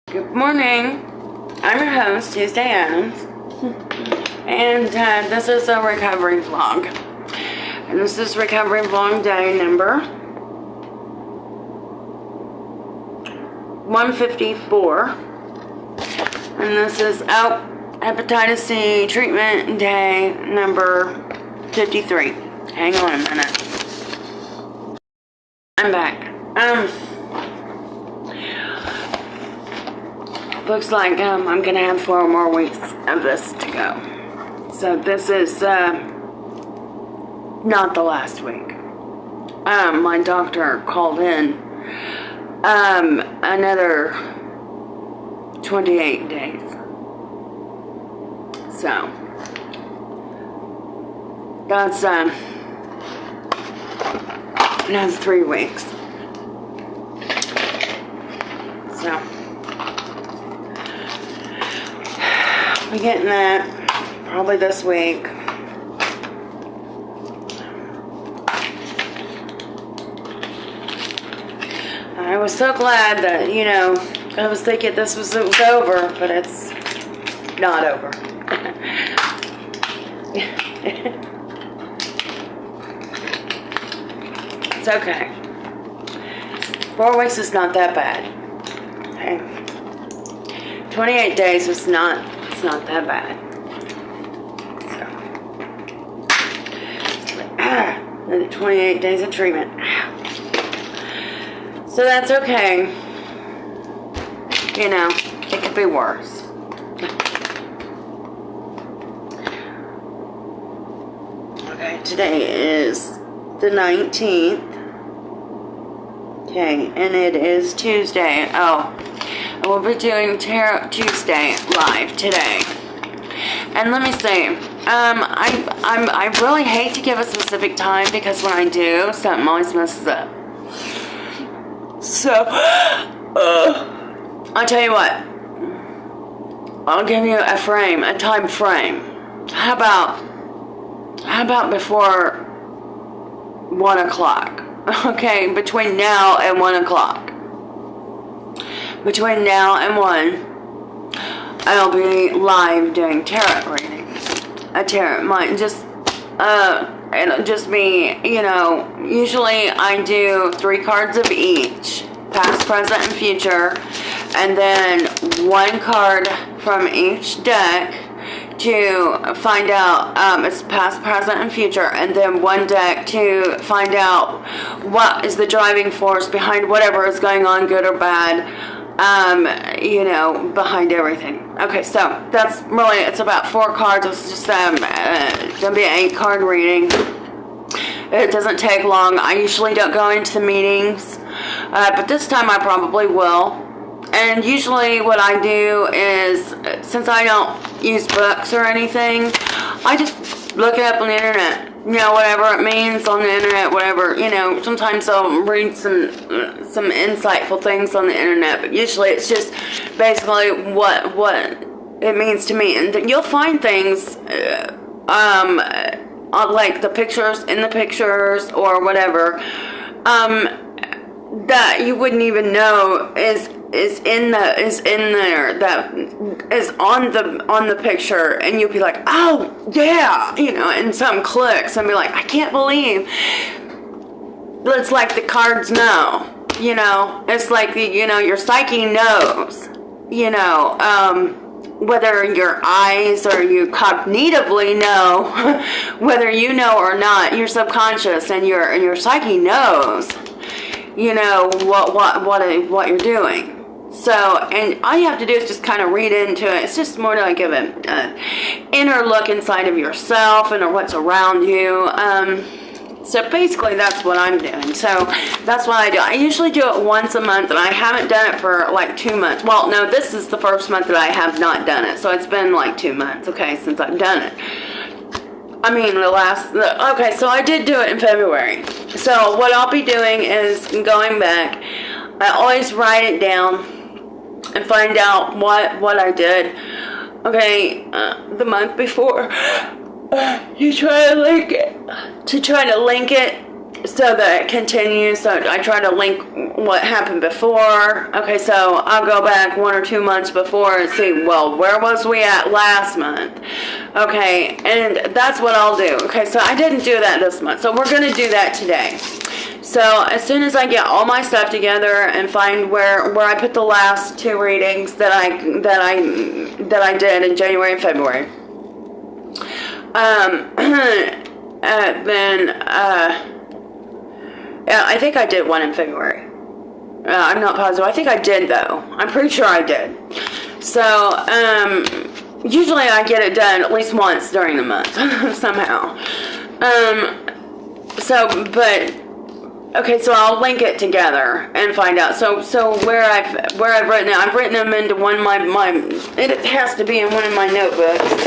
Good morning. I'm your host, Tuesday Addams, and this is a recovery vlog. And this is recovery vlog day number 154. And this is Hepatitis C treatment day number 53. Hang on a minute. I'm back. Looks like I'm gonna have 4 more weeks of this to go. So this is not the last week. My doctor called in another 28 days. So that's 3 weeks. So we're getting that probably this week. I was so glad that, I was thinking it was over, but it's not over. It's okay. 4 weeks is not that bad. Okay. 28 days is not that bad. So, another 28 days of treatment. So that's okay. It could be worse. Okay, today is the 19th. Okay, and it is Tuesday. We'll be doing Tuesday live today. And let me say, I really hate to give a specific time because when I do, something always messes up. So, I'll tell you what. I'll give you a time frame. How about before 1 o'clock? Okay, between now and 1 o'clock. Between now and 1, I'll be live doing tarot readings. It'll just be, usually I do 3 cards of each, past, present, and future, and then 1 card from each deck to find out it's past, present, and future, and then 1 deck to find out what is the driving force behind whatever is going on, good or bad, behind everything. Okay, so that's really, it's about 4 cards. It's just gonna be an 8-card reading. It doesn't take long. I usually don't go into the meetings, but this time I probably will. And usually what I do is, since I don't use books or anything, I just look it up on the internet. Whatever it means on the internet, whatever, sometimes I'll read some insightful things on the internet, but usually it's just basically what it means to me. And you'll find things, like the pictures in the pictures or whatever, that you wouldn't even know is in there, that is on the picture, and you'll be like, oh yeah, and something clicks and be like, I can't believe it's like the cards know, it's like your psyche knows, whether your eyes or you cognitively know, whether you know or not, your subconscious and your psyche knows, what you're doing. So, and all you have to do is just kind of read into it. It's just more to like give an inner look inside of yourself and what's around you. So basically that's what I'm doing. So that's what I do. I usually do it once a month, and I haven't done it for like 2 months. Well, no, this is the first month that I have not done it. So it's been like 2 months, okay, since I've done it. Okay, so I did do it in February. So what I'll be doing is going back. I always write it down and find out what I did. Okay, the month before, you try to link it so that it continues. So I try to link what happened before. Okay, so I'll go back 1 or 2 months before and see, well, where was we at last month? Okay, and that's what I'll do. Okay, so I didn't do that this month, so we're going to do that today. So as soon as I get all my stuff together and find where I put the last 2 readings that I did in January and February, yeah, I think I did one in February. I'm not positive. I think I did, though. I'm pretty sure I did. So, usually I get it done at least once during the month, somehow. Okay, so I'll link it together and find out. So where I've written it, I've written them into one of my it has to be in one of my notebooks.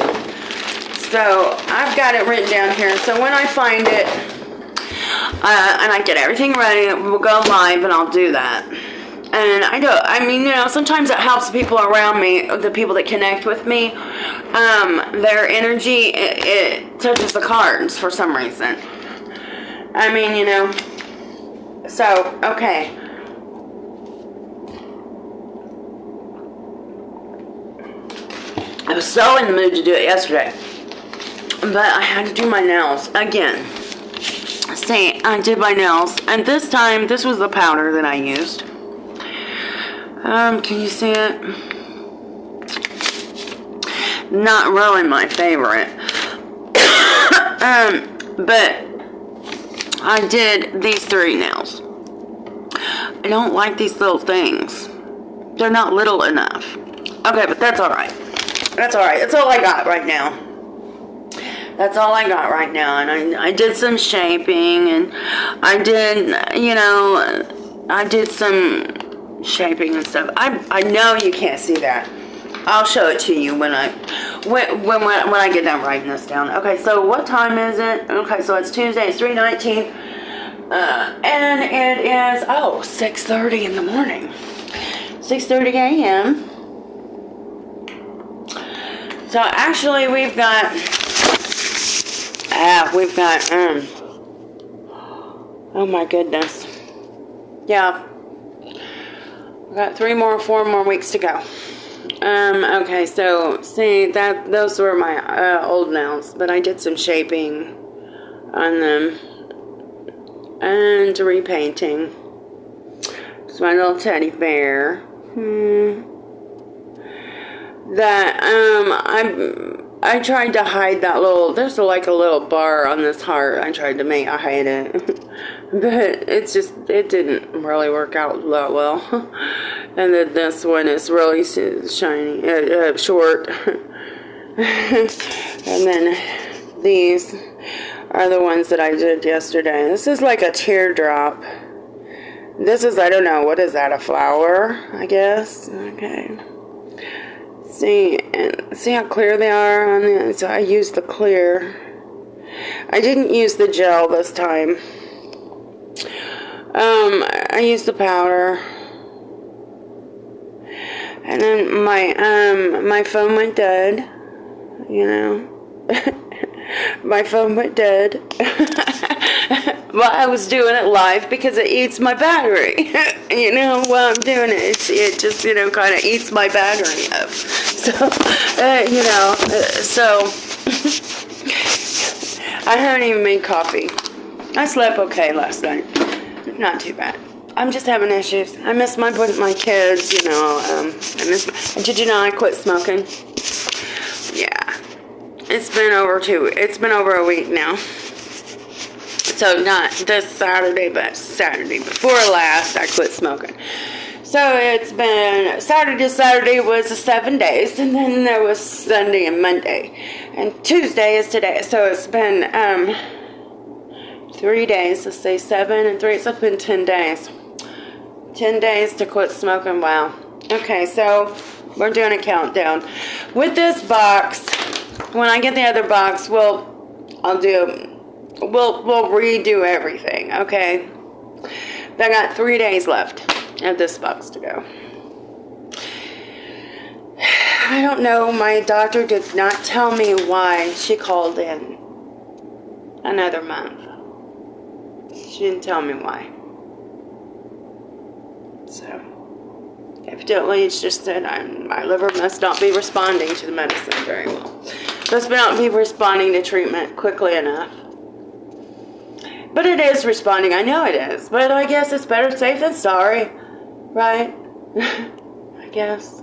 So I've got it written down here. So when I find it, and I get everything ready, we'll go live and I'll do that. And sometimes it helps people around me, the people that connect with me, their energy, it touches the cards for some reason. So, okay. I was so in the mood to do it yesterday, but I had to do my nails again. See, I did my nails, and this time, this was the powder that I used. Can you see it? Not really my favorite. But I did these 3 nails. I don't like these little things. They're not little enough. Okay, but that's alright. That's alright. That's all I got right now. That's all I got right now. And I did some shaping, and I did some shaping and stuff. I know you can't see that. I'll show it to you when I get done writing this down. Okay, so what time is it? Okay, so it's Tuesday. It's 3:19, and it is 6:30 in the morning. 6:30 a.m. So actually, we've got oh my goodness, yeah, we got 4 more weeks to go. Okay, so see those were my old nails, but I did some shaping on them and repainting. It's my little teddy bear. That I tried to hide that there's like a little bar on this heart. I tried to hide it, but it didn't really work out that well. And then this one is really shiny, short. And then these are the ones that I did yesterday. This is like a teardrop. This is, I don't know, what is that, a flower, I guess? Okay. See how clear they are on the, so I used the clear. I didn't use the gel this time. I used the powder. And then my phone went dead, my phone went dead while I was doing it live because it eats my battery, while I'm doing it, it just, kind of eats my battery up, so, so, I haven't even made coffee. I slept okay last night, not too bad. I'm just having issues. I miss my kids, did I quit smoking? Yeah. It's been over a week now. So not this Saturday, but Saturday before last, I quit smoking. So it's been, Saturday to Saturday was 7 days, and then there was Sunday and Monday. And Tuesday is today, so it's been 3 days, let's say 7 and 3, it's been 10 days. 10 days to quit smoking, wow. Okay, so we're doing a countdown. With this box, when I get the other box, we'll redo everything, okay? I got 3 days left of this box to go. I don't know, my doctor did not tell me why she called in another month. She didn't tell me why. So, evidently it's just that my liver must not be responding to the medicine very well. Must not be responding to treatment quickly enough. But it is responding. I know it is. But I guess it's better safe than sorry. Right? I guess.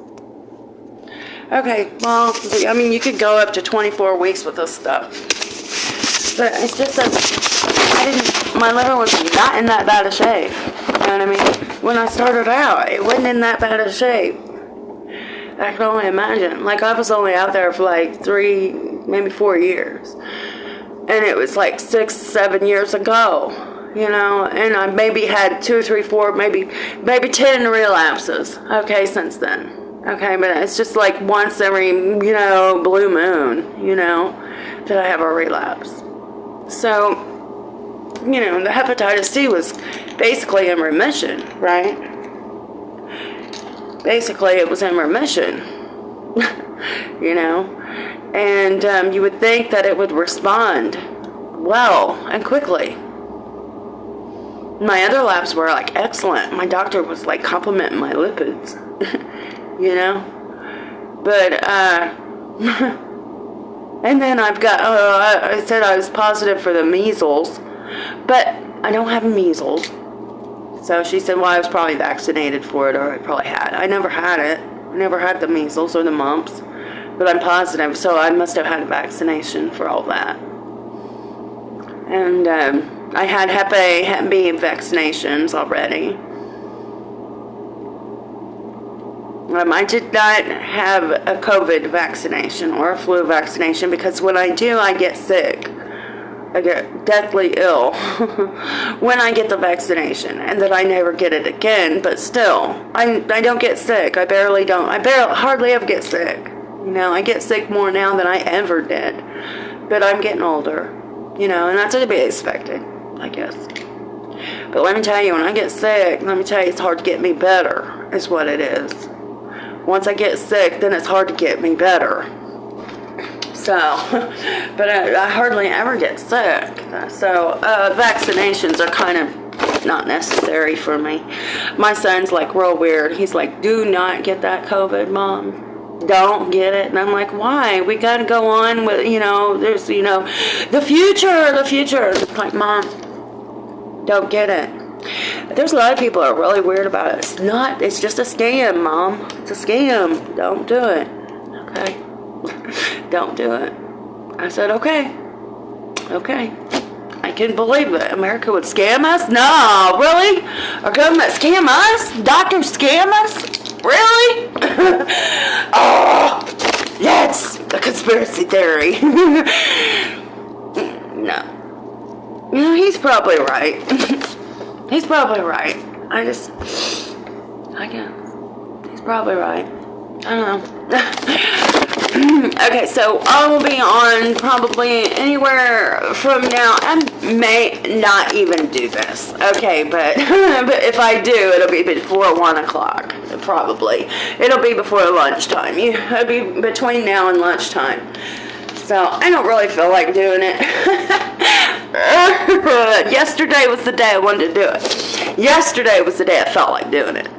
Okay, well, I mean, you could go up to 24 weeks with this stuff. But it's just that my liver was not in that bad a shape. You know what I mean? When I started out, it wasn't in that bad a shape. I can only imagine. Like, I was only out there for like 3, maybe 4 years. And it was like 6, 7 years ago, you know, and I maybe had 2, 3, 4, maybe 10 relapses, okay, since then, okay, but it's just like once every, you know, blue moon, you know, that I have a relapse. So, you know, the hepatitis C was basically in remission, right? Basically, it was in remission, you know. And you would think that it would respond well and quickly. My other labs were like excellent. My doctor was like complimenting my lipids, you know. But and then I've got I said I was positive for the measles, but I don't have measles. So she said, well, I was probably vaccinated for it, or I probably had. I never had it. I never had the measles or the mumps. But I'm positive, so I must have had a vaccination for all that. And I had Hep A, Hep B vaccinations already. I did not have a COVID vaccination or a flu vaccination because when I do, I get sick. I get deathly ill when I get the vaccination, and that I never get it again. But still, I don't get sick. I hardly ever get sick. You know, I get sick more now than I ever did. But I'm getting older, you know, and that's to be expected, I guess. But let me tell you, when I get sick, it's hard to get me better, is what it is. Once I get sick, then it's hard to get me better. So, but I hardly ever get sick. So, vaccinations are kind of not necessary for me. My son's like real weird. He's like, do not get that COVID, Mom. Don't get it. And I'm like, why? We got to go on with, you know, there's, you know, the future. It's like, Mom, don't get it. There's a lot of people that are really weird about it. It's just a scam, Mom. It's a scam. Don't do it. Okay? Don't do it. I said, okay. I couldn't believe it. America would scam us? No, really? Our government scam us? Doctors scam us? Really? Oh, that's a conspiracy theory. No. You know, he's probably right. He's probably right. I guess. He's probably right. I don't know. Okay, so I will be on probably anywhere from now. I may not even do this. Okay, but but if I do, it'll be before 1 o'clock. Probably. It'll be before lunchtime. It'll be between now and lunchtime. So I don't really feel like doing it. Yesterday was the day I wanted to do it. Yesterday was the day I felt like doing it.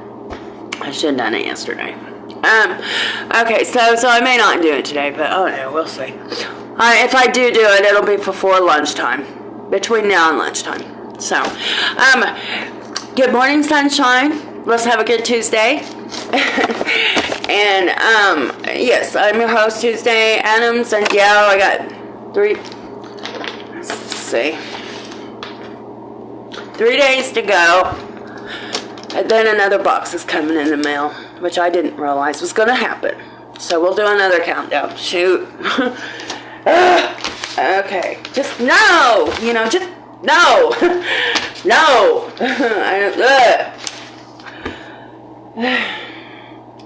I should have done it yesterday. Okay, so I may not do it today, but oh no, we'll see. If I do it, it'll be before lunchtime, between now and lunchtime. So, good morning, sunshine. Let's have a good Tuesday. And yes, I'm your host, Tuesday Addams, and yeah, I got 3 days to go. And then another box is coming in the mail, which I didn't realize was going to happen. So we'll do another countdown. Shoot. Okay. Just no. You know, just no. No.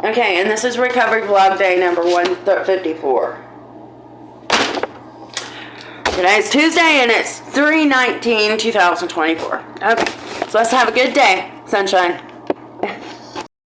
Okay, and this is Recovery Vlog Day number 154. Today's Tuesday, and it's 3/19/2024. Okay, so let's have a good day, sunshine.